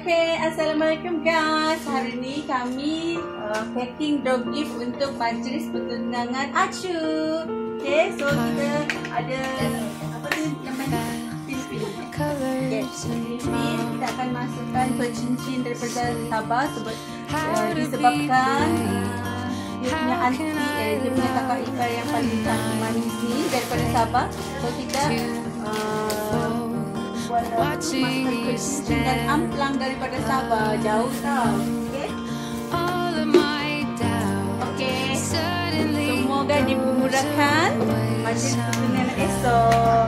Okay, Assalamualaikum guys. Hari ni kami packing drop gift untuk majlis pertunangan Acu. Okay, so kita ada apa ni namanya? Pin-pin. Okay, pin-pin kita akan masukkan cincin daripada Sabah disebabkan dia punya aunty, dia punya kakak ipar yang paling cantik manis ni daripada Sabah. So kita dan amplang daripada Sabah, jauh tau. Okay, semoga dimudahkan majlis pertunangan esok.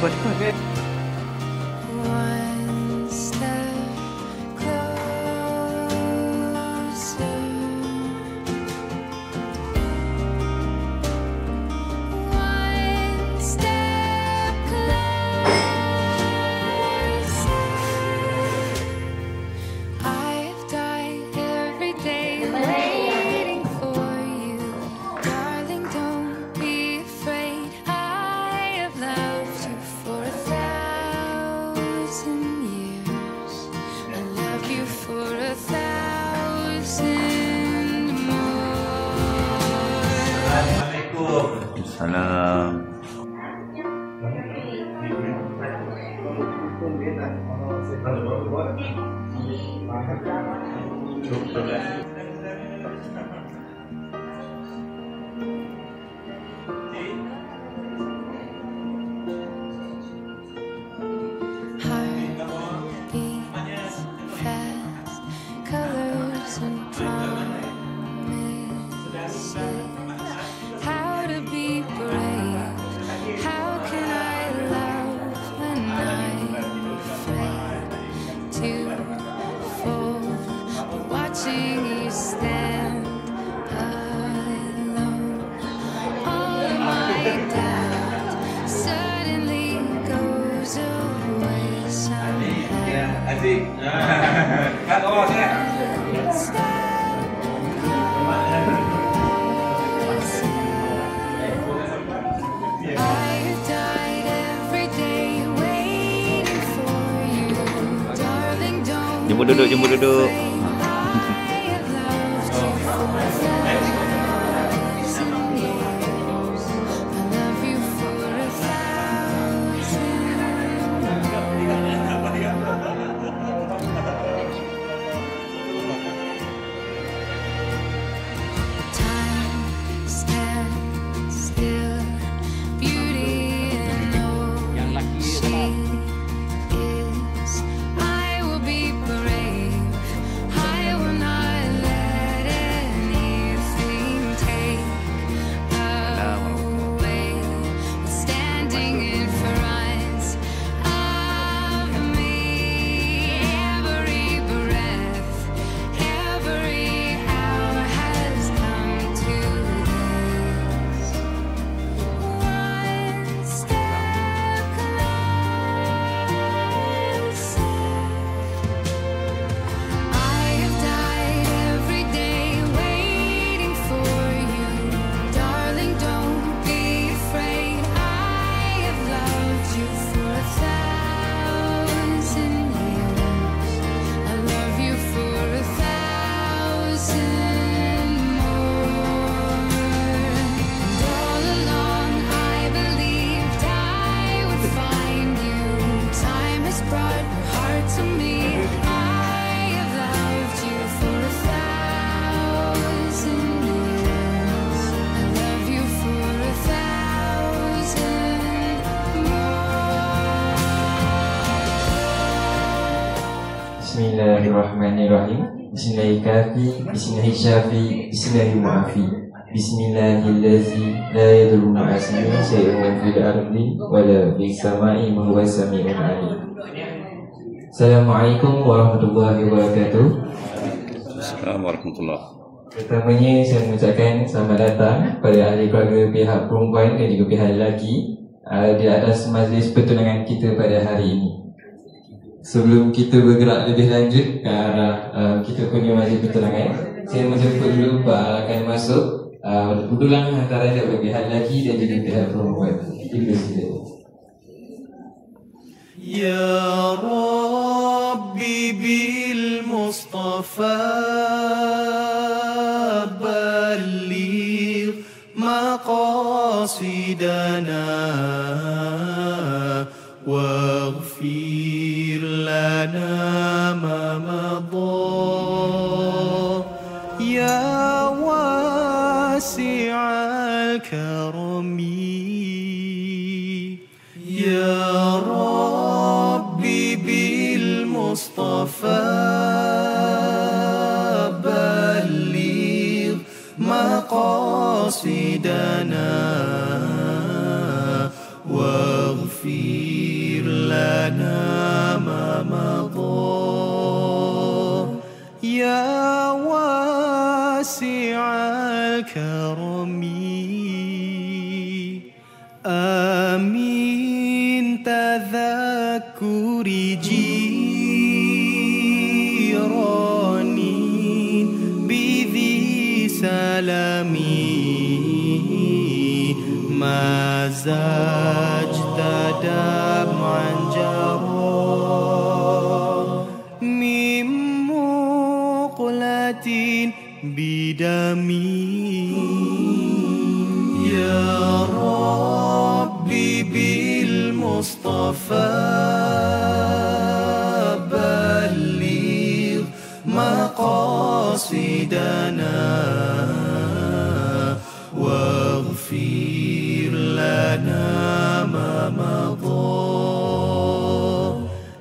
Cepat. Salam. Adik. Kan awak saya. Jemput duduk. heart to me. I have loved you for 1,000 years. I love you for 1,000 more. Bismillahirrahmanirrahim. Bismillahirrahmanirrahim. Bismillahirrahmanirrahim. Bismillahirrahmanirrahim. Bismillahillazi la yadurru ma'a ismihi syai'un fil ardi wa la fis sama'i wa huwas sami'ul 'alim. Assalamualaikum warahmatullahi wabarakatuh. Assalamualaikum warahmatullahi. Pertamanya saya mengucapkan selamat datang pada ahli keluarga pihak perempuan dan juga pihak lelaki di atas majlis pertunangan kita pada hari ini. Sebelum kita bergerak lebih lanjut ke arah kita punya majlis pertunangan, saya menjemput dulu Pak akan masuk ulang antara pihak lelaki dan juga pihak perempuan. Dipersilakan. Ya Rabbi bil Mustafa balligh maqasidana waghfir lana ma madha ya wasi'al karami ya Rabbi bil Mustafa balligh maqasidana waghfir lana ma madha ya wasi'al karami amin tadhakkuri jirani bidhi salami ma zajta dam'an jara min muqlatin bidami ya Rabbi bil Mustafa balligh maqasidana waghfir lana ma madha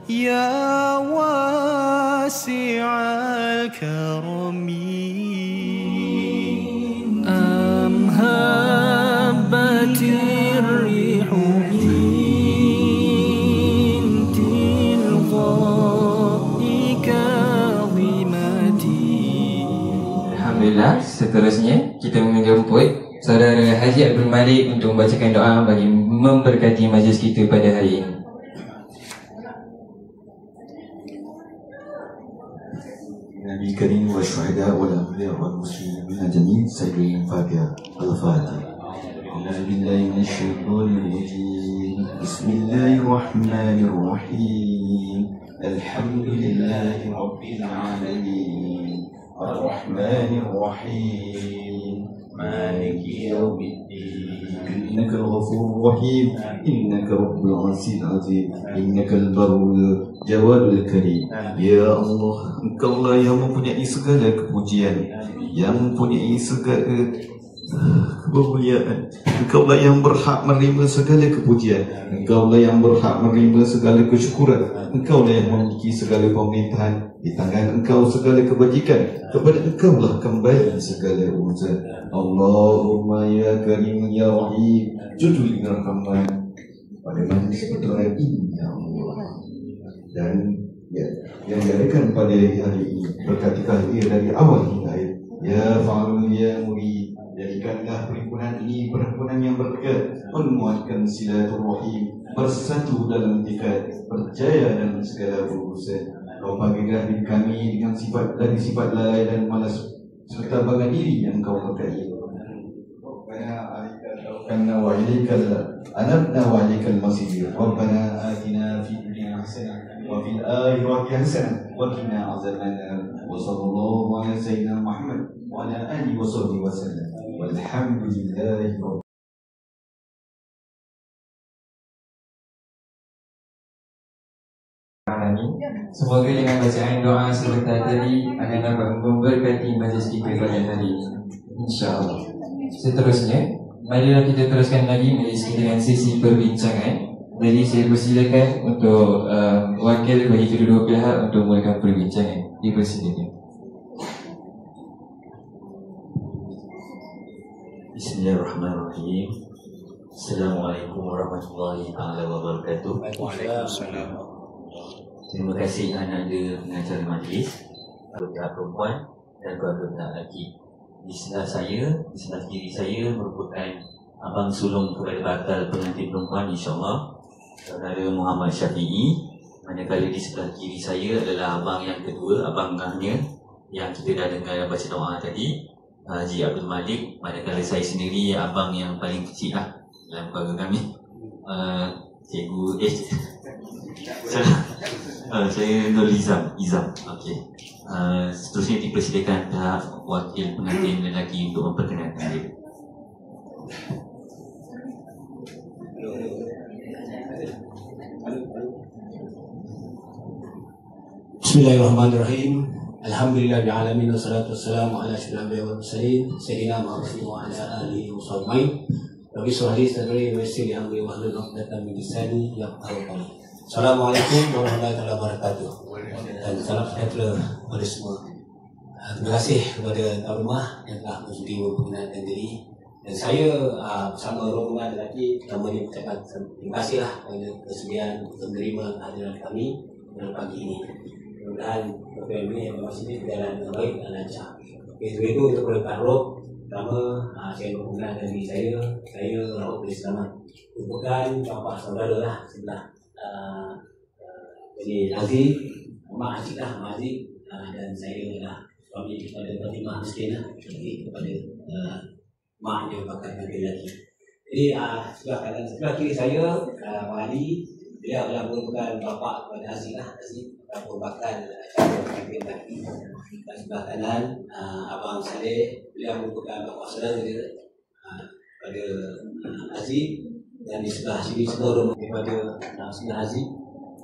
ya wasi'al karami am habbatir rihu min tilqa'i kadhimati. Alhamdulillah, seterusnya kita menjemput Saudara Haji Abdul Malik untuk membacakan doa bagi memberkati majlis kita pada hari ini. النبي الكريم والشهداء والأنبياء والمسلمين جميعا سيدنا الفاتحة الفاتحة أعوذ بالله من الشيطان الرجيم بسم الله الرحمن الرحيم الحمد لله رب العالمين الرحمن الرحيم مالك يوم الدين إنك الغفور الرحيم إنك رب العرش العظيم إنك البر الجواد الكريم يا الله Engkau lah yang mempunyai segala kepujian, yang mempunyai segala kemuliaan. Engkau lah yang berhak menerima segala kepujian, Engkau lah yang berhak menerima segala kesyukuran. Engkau lah yang memiliki segala pemerintahan. Di tangan Engkau segala kebajikan, kepada Engkau lah kembali segala urusan. Allahumma ya Karim ya Rahim judul Rahman pada majlis pertunangan ini ya Allah. Dan yang diadakan pada hari ini berkati khair dari awal hingga akhir. Ya Fa'alun ya Muri, jadikanlah perhimpunan ini perhimpunan yang berdekat, menguatkan silaturahim, bersatu dalam etikat, percaya dalam segala urusan. Kau bagilah diri kami dengan sifat dari sifat lalai dan malas serta bangga diri yang Kau berkahi. Rabbana alaika tawakkalna wa ilaikal anabna wa ilaikal masir. Rabbana atina fid dunya hasanah wa fil akhirati hasanah wa qina azabannar. Wa sallallahu ala sayyidina Muhammad wa ala alihi wa sahbihi wa sallam. Walhamdulillahi rabbil ini. Semoga dengan bacaan doa sebentar tadi akan dapat memberkati majlis kita pada hari ini, insya-Allah. Seterusnya, marilah kita teruskan lagi majlis kita dengan sesi perbincangan. Jadi saya persilakan untuk wakil bagi kedua-dua pihak untuk mulakan perbincangan. Dipersilakan. Bismillahirrahmanirrahim. Assalamualaikum warahmatullahi wabarakatuh. Waalaikumsalam. Terima kasih anak-anak pengacara majlis, pihak perempuan dan keluarga pihak lelaki. Di sebelah saya, di sebelah kiri saya merupakan abang sulung kepada bakal pengantin perempuan, insya-Allah, Saudara Muhammad Syafi'i. Manakala di sebelah kiri saya adalah abang yang kedua, abang ngahnya yang kita dah dengar baca doa tadi, Haji Abdul Malik. Manakala saya sendiri abang yang paling kecil lah dalam keluarga kami, Cikgu saya Nur Izam. Okey. Seterusnya dipersilakan pihak wakil pengantin lelaki untuk memperkenalkan diri. Bismillahirrahmanirrahim. Alhamdulillahil alamin wassalatu wassalamu ala asyrafil anbiya'i wal mursalin sayyidina Muhammadin wa ala alihi washabbihi. Rabbi shrah li sadri wa yassir li amri wahlul 'uqdatam min lisani yafqahu qawli. Assalamualaikum warahmatullahi wabarakatuh. Dan salam sejahtera kepada semua. Terima kasih kepada tuan rumah yang telah bersudi memperkenalkan diri. Dan saya bersama rombongan lelaki namanya mengucapkan terima kasihlah kerana kesediaan menerima kehadiran kami pada pagi ini. Mudah-mudahan program ini yang masih berjalan dengan baik dan lancar. Itu untuk perlukan roh. Pertama, saya memperkenalkan diri saya Rauf bin Selamat. Merupakan bapa saudara lah sebelah. Jadi Aziz, Mak Aziz lah, Mak Aziz, dan saya adalah suami kepada Fatimah Miskin lah. Jadi kepada mak dia bakal lelaki. Jadi sebelah kiri saya Mak Ali, dia adalah merupakan bapa kepada Aziz lah. Aziz merupakan cara lelaki. Dan sebelah kanan Abang Saleh, beliau merupakan bapa saudara dia pada Aziz. Dan di sebelah sini seluruh daripada sebelah Aziz,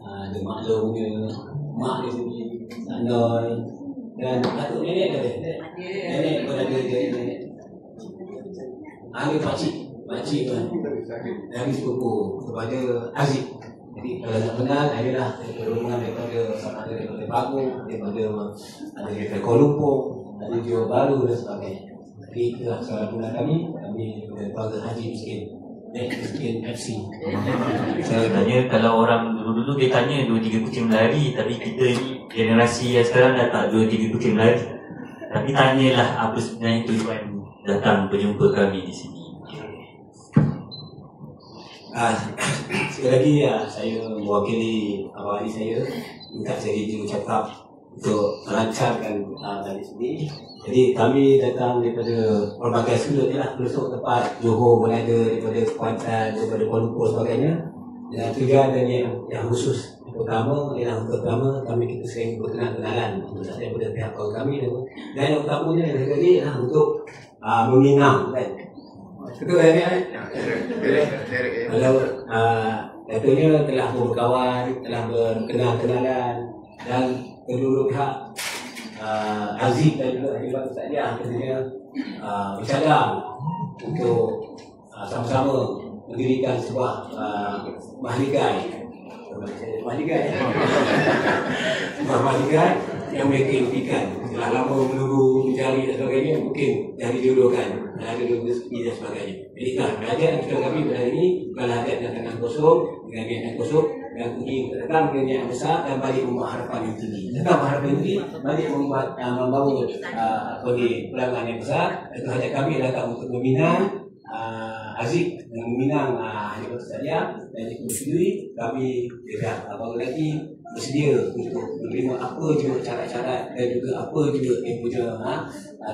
ada maklumnya mak dia sendiri, Anoy, dan atuk nenek ada. Nenek pun ada nenek. Ada pakcik kan dari sepupu kepada Aziz. Jadi kalau nak kenal, adalah rombongan daripada sama ada daripada Bagong, daripada Kuala Lumpur, ada Johor Bahru dan sebagainya. Jadi itulah salah guna kami daripada keluarga Haji Miskin. Miskin FC. Saya tanya, kalau orang dulu-dulu dia tanya 2-3 kucing melari, tapi kita ni generasi yang sekarang dah tak 2-3 kucing melari. Tapi tanyalah apa sebenarnya tujuan datang berjumpa kami di sini. Sekali lagi saya mewakili abang adik saya, minta saya diucapkan untuk melancarkan dari sini. Jadi kami datang daripada pelbagai sudut ni lah, pelosok tempat Johor pun ada, daripada Kuantan, daripada Kuala Lumpur sebagainya. Dan tujuan dan yang khusus pertama ialah untuk pertama kami kita sering berkenalan untuk daripada pihak kaum kami, dan yang utamanya sekali ialah untuk meminang kan. Betul kan ni? Kalau contohnya telah berkawan, telah berkenal-kenalan, dan kedua pihak Aziz dan juga Haji Sadiah tentunya bercadang untuk sama-sama mendirikan sebuah mahligai yang mereka impikan. Telah lama menunggu, mencari dan sebagainya, mungkin dah dijodohkan, ada rezeki dan sebagainya. Jadi hajat yang kita kami pada hari ini bukanlah hajat yang tangan kosong, dengan niat yang kosong, dan pergi datang dengan niat yang besar dan balik membuat harapan yang tinggi. Datang harapan yang tinggi, balik membangun pelangan yang besar. Itu hajat kami datang untuk meminang Aziz dan meminang Haji Sadiah, dan jika bersedui kami tidak abang lagi bersedia untuk menerima apa juga syarat-syarat dan juga apa juga yang punya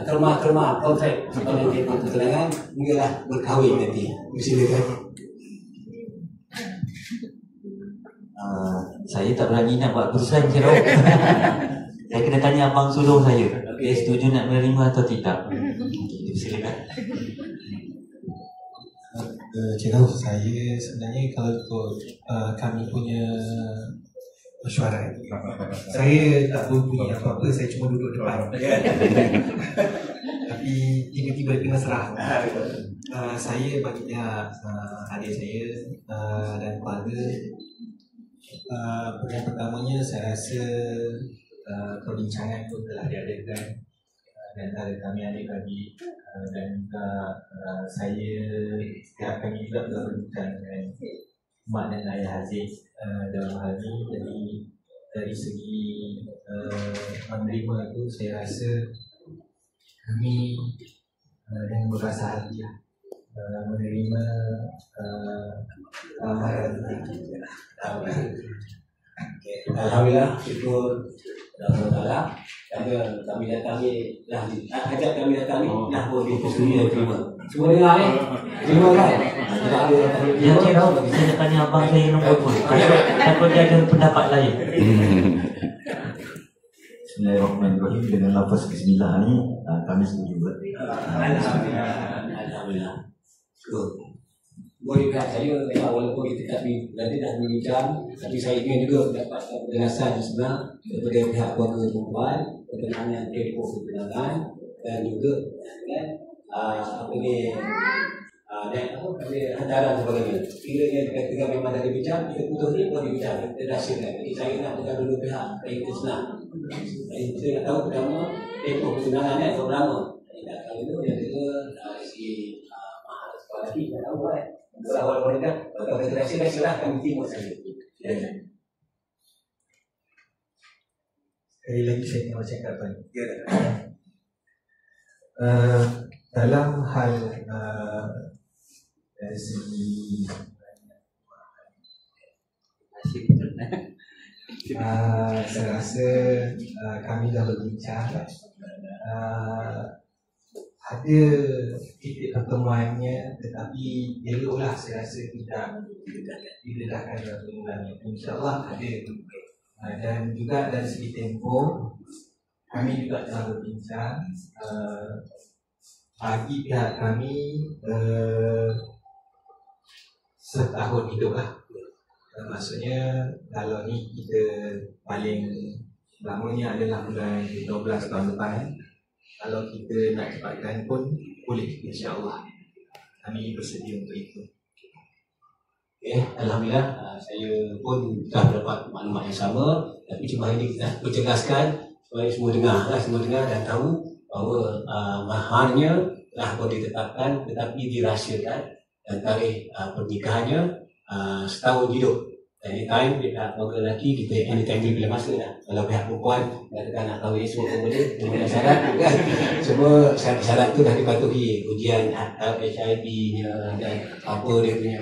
terma-terma kontrak sepanjang tempoh pertunangan hinggalah berkahwin nanti. Silakan. Saya tak berani nak buat keputusan je. Saya kena tanya abang sulung saya, dia setuju nak menerima atau tidak. Silakan. Cikgu, saya sebenarnya kalau ikut kami punya mesyuarat. Saya tak berbunyi apa-apa, saya cuma duduk depan. Tapi tiba-tiba kena serah. Saya bagi pihak adik saya dan keluarga, yang pertamanya saya rasa perbincangan itu telah diadakan di antara kami adik-adik, dan juga saya pihak kami juga telah berbincang dengan mak dan ayah Aziz dalam hal ini. Jadi dari segi menerima itu, saya rasa kami dengan berasa hati menerima amaran. Alhamdulillah, syukur Allah. Kami datang ni dah ajak kami datang ni dah pun dipersetujukan terima. Semua dengar ni? Terima kan? Yang saya tahu tak bisa tanya abang saya nombor pun. Takut dia ada pendapat lain. Bismillahirrahmanirrahim. Dengan lafaz bismillah ni kami setuju. Alhamdulillah. Boleh pihak saya memang walaupun kita tak berada dah berbincang, tapi saya ingin juga mendapat penjelasan sebenar daripada pihak keluarga perempuan berkenaan dengan tempoh kebenangan dan juga kan apa ni dan hantaran sebagainya. Kiranya ketika memang dah dibincang, kita putus ni boleh bincang, kita rahsiakan. Jadi saya nak tekan dulu pihak supaya kita senang. Jadi kita nak tahu pertama tempoh kebenangan ni berapa lama. Jadi nak tahu itu yang kedua dari segi mahal sekolah lagi tak tahu kan. Awal mereka, kalau kita rahsia silahkan timur saja. Sekali lagi saya nak cakap dalam hal dari segi saya rasa kami dah berbincang, ada titik pertemuannya, tetapi eloklah saya rasa tidak didedahkan dalam bulan. InsyaAllah ada. Dan juga dari segi tempoh, kami juga telah berbincang. Bagi pihak kami setahun hidup lah. Maksudnya kalau ni kita paling lamanya adalah bulan 12 tahun depan. Kalau kita nak cepatkan pun boleh, insyaAllah. Kami bersedia untuk itu. Alhamdulillah, saya pun dah dapat maklumat yang sama. Tapi cuma ini kita perjelaskan supaya semua dengar dan tahu bahawa maharnya dah boleh ditetapkan tetapi dirahsiakan, dan tarikh pernikahannya setahun hidup. Anytime pihak keluarga lelaki kita anytime bila masa dah. Kalau pihak perempuan katakan nak tahu semua pun boleh, dengan syarat kan. Semua syarat tu dah dipatuhi, ujian HIV-nya dan apa dia punya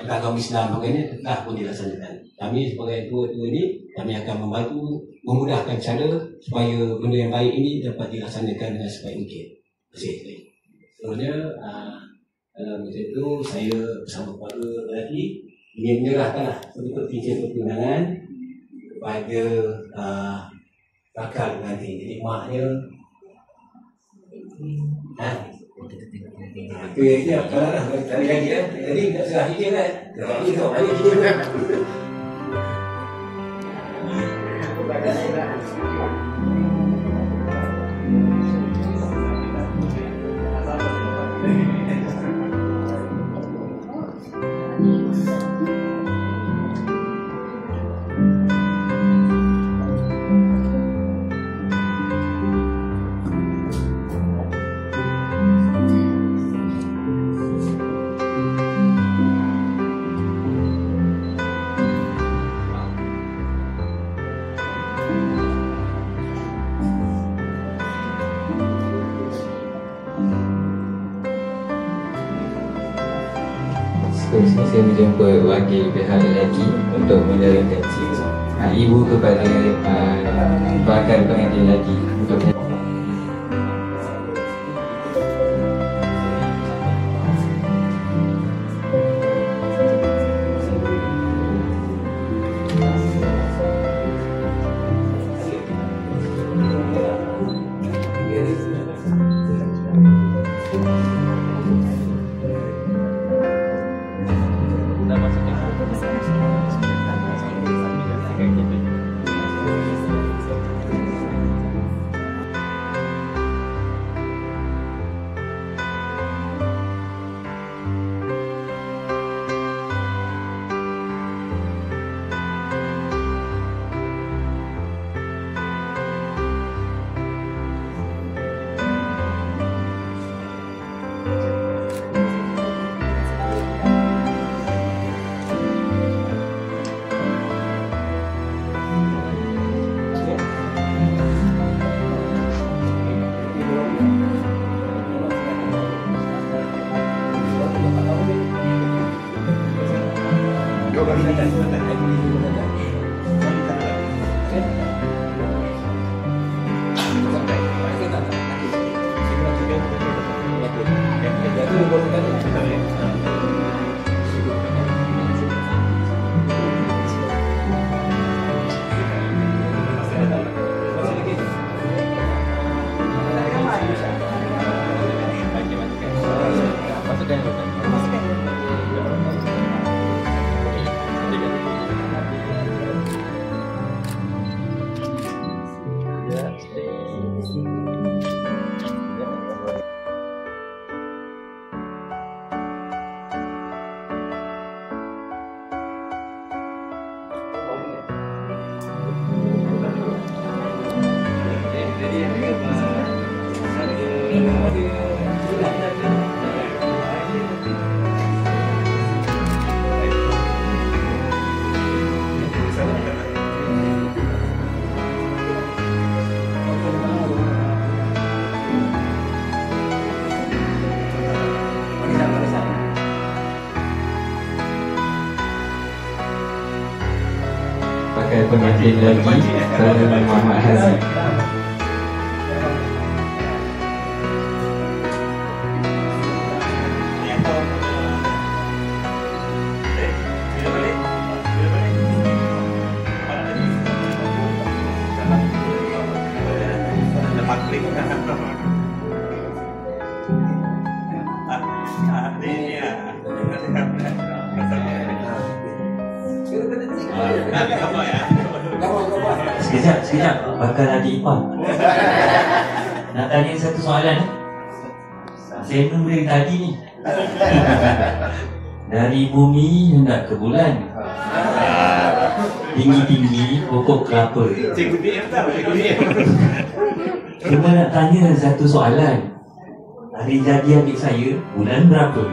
agama Islam maknanya dah pun dilaksanakan. Kami sebagai tua-tua ini, kami akan membantu memudahkan cara supaya benda yang baik ini dapat dilaksanakan dengan sebaik mungkin. Terima kasih. Sebenarnya dalam macam itu saya bersama keluarga lelaki ingin menyerahkanlah bentuk cincin pertunangan kepada bakal nanti. Jadi maknya itu yang dia kalau dah cari gaji kan. Jadi tak serah cincin kan. Jadi tu balik cincin kan. Seterusnya saya menjumpa wakil pihak lelaki untuk menyerahkan ibu kepada bakal pengantin lelaki untuk akhir lagi Saudara Muhammad Haziq. Sekejap, bakal ada ipar. Nak tanya satu soalan. Saya menunggu dari tadi ni. Dari bumi hendak ke bulan, tinggi-tinggi pokok kelapa. Cuma nak tanya satu soalan. Hari jadi adik saya bulan berapa?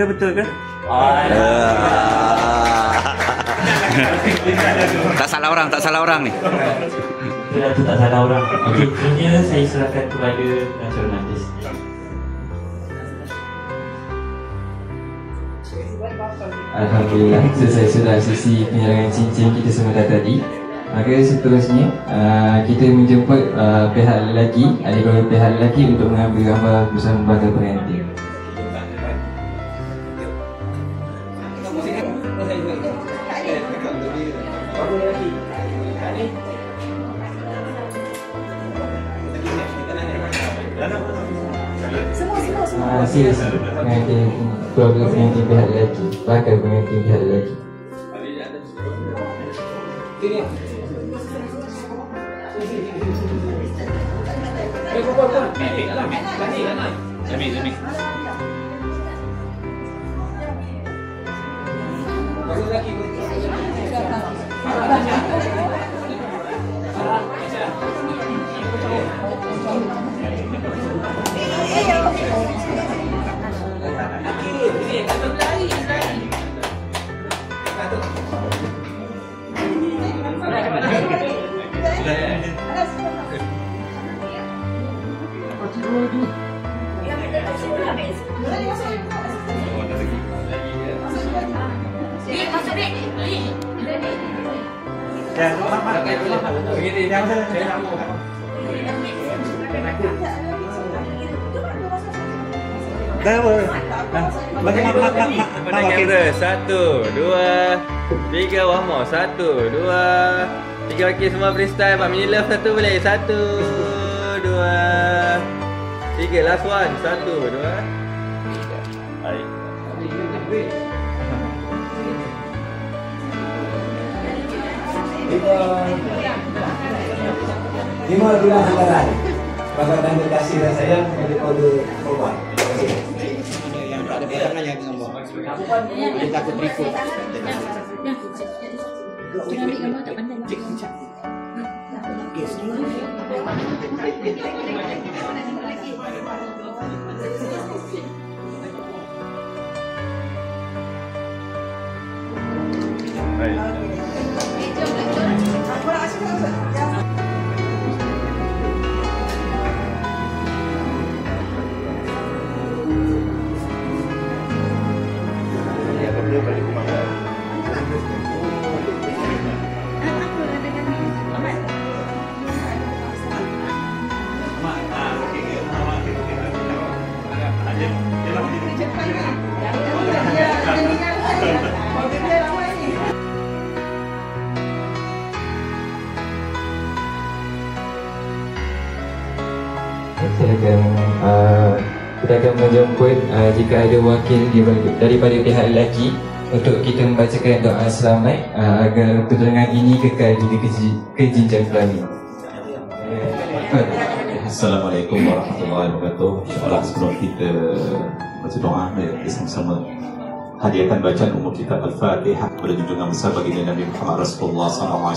Betul ke? Tak salah orang ni. Itu tak salah orang. Okey, seterusnya saya serahkan kepada Nasional Artis. Alhamdulillah, selesai sudah sesi penyerangan cincin kita sebentar tadi. Maka seterusnya kita menjemput pihak lelaki, ahli keluarga pihak lelaki untuk mengambil gambar bersama bakal pengantin. Sila pengantin, keluarga pengantin pihak lelaki, bakal pengantin pihak lelaki. Satu, dua, tiga, one more. Satu, dua, tiga. Okey, semua freestyle. Pak Mini Love satu boleh. Satu, dua, tiga. Last one. Satu, dua, tiga. Baik. Lima bulan hantaran sebagai tanda kasih dan sayang kepada keluarga korban. Terima kasih. Yang tak ada perangan yang gambar. Dia takut berikut. Kita ambil gambar tak pandai. Kita akan menjemput jika ada wakil daripada pihak lelaki untuk kita membacakan doa selamat agar pertunangan ini kekal di kejinjang kelamin. Assalamualaikum warahmatullahi wabarakatuh. InsyaAllah sebelum kita baca doa, kita sama-sama hadiahkan bacaan umum kitab Al-Fatihah kepada junjungan besar baginda Nabi Muhammad Rasulullah SAW,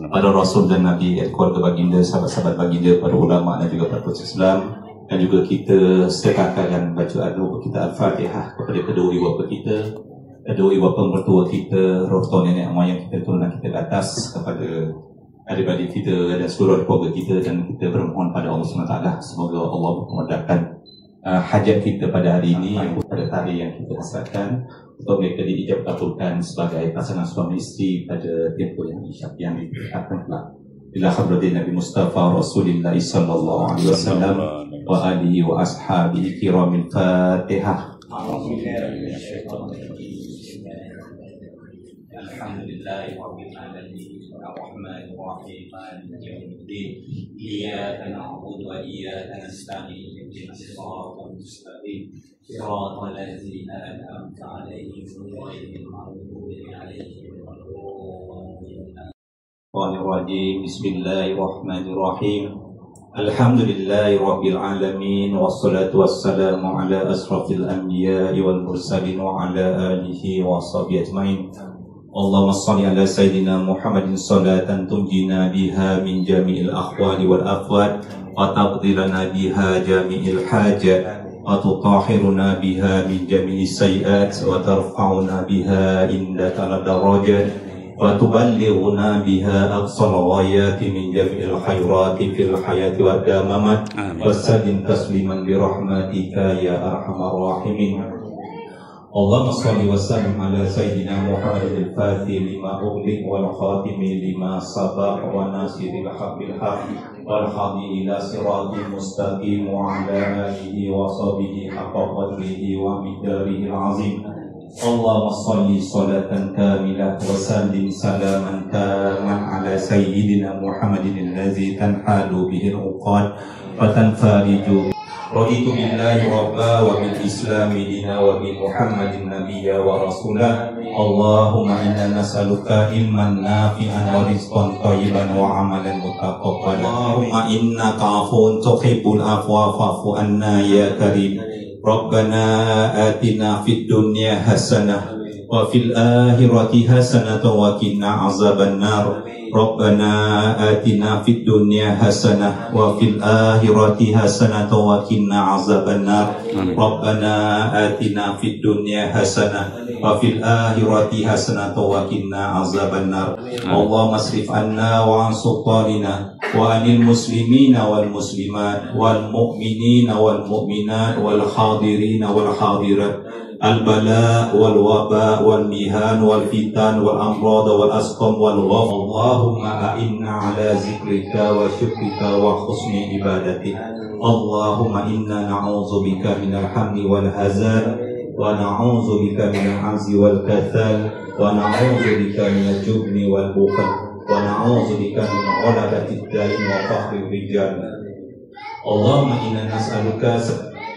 pada Rasul dan Nabi, keluarga baginda, sahabat-sahabat baginda, para ulama dan juga para putri Islam. Dan juga kita sedekahkan bacaan umum kitab Al-Fatihah kepada kedua ibu bapa kita, kedua ibu bapa mertua kita, roh nenek moyang kita, turunan kita ke atas, kepada adik-adik kita dan seluruh keluarga kita, dan kita bermohon pada Allah SWT semoga Allah memudahkan hajat kita pada hari ini, pada tarikh yang kita hasratkan, untuk mereka diijab kabulkan sebagai pasangan suami isteri pada tempoh yang ditetapkan kelak. Ila hadratin Nabi Mustafa Rasulullah sallallahu alaihi wasallam wa alihi wa ashabihi kiramil Fatihah. Alhamdulillahi rabbil alamin arrahmanir rahim maliki yaumiddin iyyaka na'budu wa iyyaka nasta'in ihdinas siratal mustaqim siratal ladzina an'amta 'alaihim ghairil maghdubi 'alaihim waladdallin. Bismillahirrahmanirrahim. Alhamdulillahi rabbil alamin wassalatu wassalamu ala asrafil anbiya'i wal mursalin wa ala alihi wa sahbihi ajmain. Allahumma salli ala sayyidina Muhammadin salatan tunjina biha min jami'il akhwali wal afwad wa taqdilana biha jami'il hajat wa tutahhiruna biha min jami'is sayiat wa tarfa'una biha indaka ala darajat wa tuballighuna biha aqsal ghayati min jami'il khairati fil hayati wa damamat wa sallim tasliman bi rahmatika ya arhamar rahimin. Allahumma salli wa sallim ala sayyidina Muhammadil Fatih lima ughliq wal khatimi lima sabaq wa nasiril haqqil haqq wal hadi ila siratil mustaqim wa ala alihi wa sahbihi haqqa qadrihi wa miqdarihi azim. Allahumma salli salatan kamilah wa sallim salaman taman ala sayyidina Muhammadin allazi tanhalu bihi al-uqad wa tanfariju. Raditu billahi rabba wa bil islami dina wa bi Muhammadin nabiyya wa rasulah. Allahumma inna nas'aluka ilman nafi'an wa rizqan thayyiban wa amalan mutaqabbalan. Allahumma innaka 'afuwun tuhibbul afwa fa'fu anna ya karim. Rabbana atina fid dunya hasanah wa fil akhirati hasanah wa qina azaban nar. Rabbana atina fid dunya hasanah wa fil akhirati hasanah wa qina azaban nar. Rabbana atina fid dunya hasanah wa fil akhirati hasanah wa qina azaban nar. Allahumma asrif anna wa an sultanina wa anil muslimina wal muslimat wal mu'minina wal mu'minat wal hadirina wal hadirat al-bala wal waba wal mihan wal fitan wal amrad wal asqam wal gham. Allahumma a'inna ala zikrika wa syukrika wa husni ibadatik. Allahumma inna na'udzubika minal hammi wal hazan wa na'udzubika minal azzi wal kathal wa na'udzubika minal jubni wal bukhl wa na'udzubika min ghalabatid dain wa fakhrir rijal. Allahumma inna nas'aluka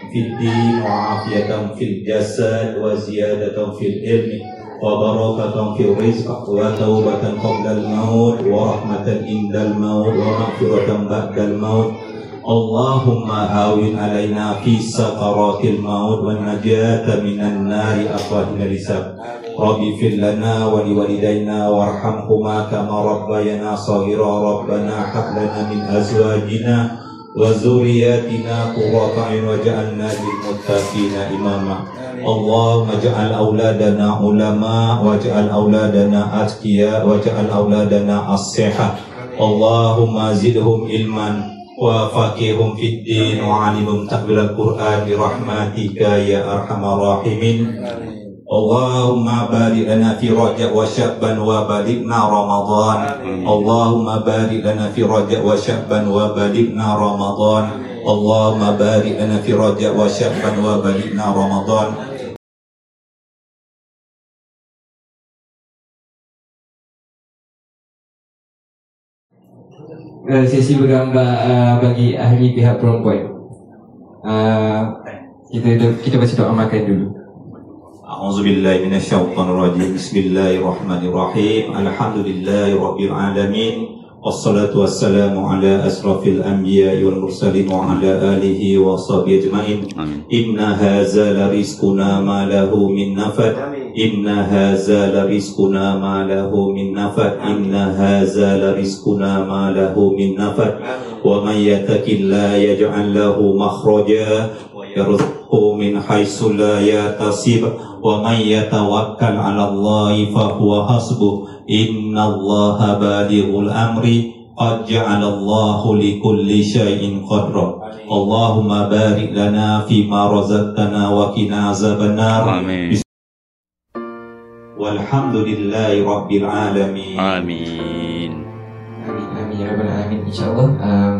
fid din wa afiyatan fil jasad wa ziyadatan fil ilmi wa barakatan fil rizq wa taubatan qabla al maut wa rahmatan indal maut wa maghfiratan ba'dal maut. Allahumma hawin alaina fi sakaratil maut wa najata minan nari afwahina lisab. Rabbi fir lana wa liwalidayna warhamhuma kama rabbayana saghira. Rabbana hab lana min azwajina wa zuriyatina qurrata a'yun waj'alna lil muttaqina imama. Allahumma ja'al auladana ulama waj'al auladana atqiya waj'al auladana as-sihah. Allahumma zidhum ilman wa faqihum fid din wa 'alimhum ta'wil al-Qur'an bi rahmatika ya arhamar rahimin. Allahumma barik lana fi Rajab wa Sya'ban wa balighna Ramadan. Allahumma barik lana fi Rajab wa Sya'ban wa balighna Ramadan. Allahumma barik lana fi Rajab wa Sya'ban wa balighna Ramadan. Sesi bergambar bagi ahli pihak perempuan. Kita baca doa makan dulu. A'udzubillahi minasyaitonir rajim. Bismillahirrahmanirrahim. Alhamdulillahi rabbil alamin. Wassalatu wassalamu ala asrafil anbiya'i wal mursalin wa ala alihi wa sahbihi ajma'in. Inna hadza la rizquna ma lahu min nafad. Inna hadza la rizquna ma lahu min nafad. Inna hadza la rizquna ma lahu min nafad. Wa man yattaqillaha yaj'al lahu makhraja yarzuqhu min haitsu la yahtasib wa man yatawakkal 'ala Allahi fa huwa hasbuh innallaha balighul amri qad ja'ala Allahu likulli syai'in qadra. Allahumma barik lana fima razaqtana wa qina azabannar. Amin. Walhamdulillahi rabbil alamin. Amin. Amin ya rabbal alamin. InsyaAllah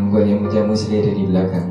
buat yang berjamu sila ada di belakang.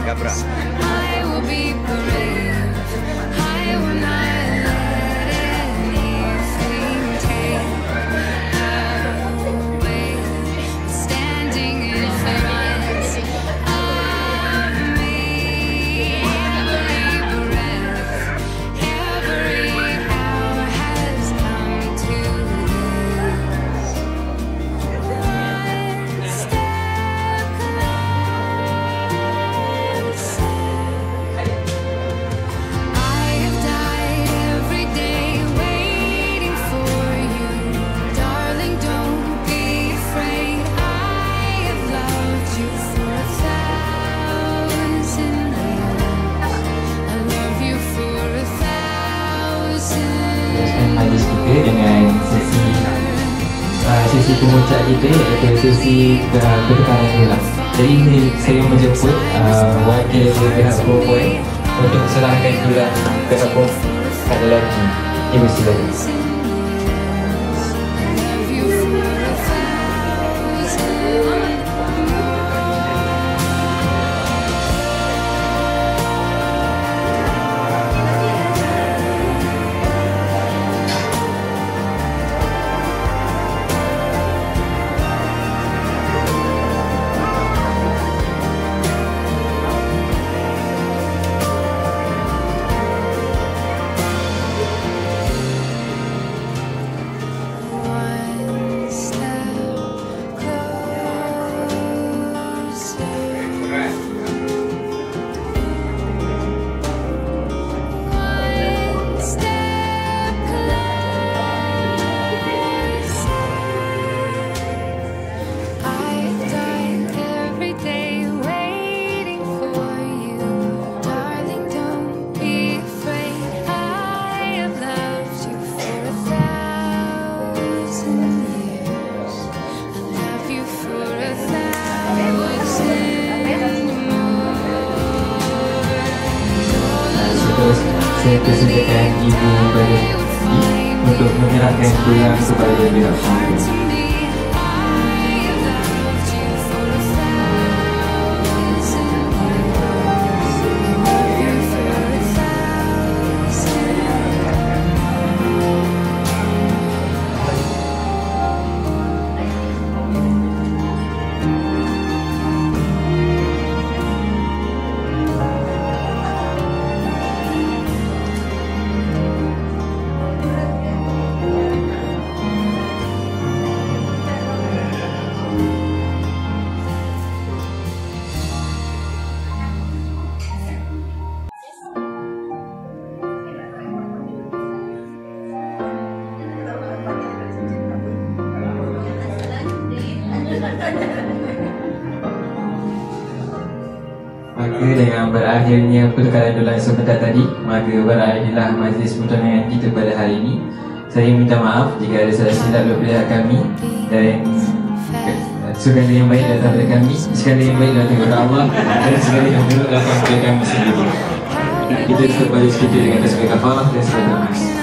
Gabra. I will be brave. I will not let anything take away. Standing in front of me, every breath, every hour has come to this. One step closer. I have died every day waiting for you, darling. Don't be afraid. I have loved you for 1,000 years. I love you for 1,000. Teruskan majlis kita dengan sesi pemuncak kita, iaitu sesi bertekanan ulang. Jadi ini saya menjemput wakil pihak perempuan untuk serahkan gelar pihak perempuan lelaki. Ibu silakan. Saya persediakan ibu pada untuk menyerahkan gelar kepada pihak perempuan. Maka dengan berakhirnya pertukaran dolar sebentar tadi, maka berakhirlah majlis pertunangan kita pada hari ini. Saya minta maaf jika ada salah silap daripada pihak kami, dan segala yang baik datang daripada kami, segala yang baik datang daripada Allah, dan segala yang buruk datang daripada kami sendiri. Kita tutup majlis kita dengan tasbih kafarah dan salam.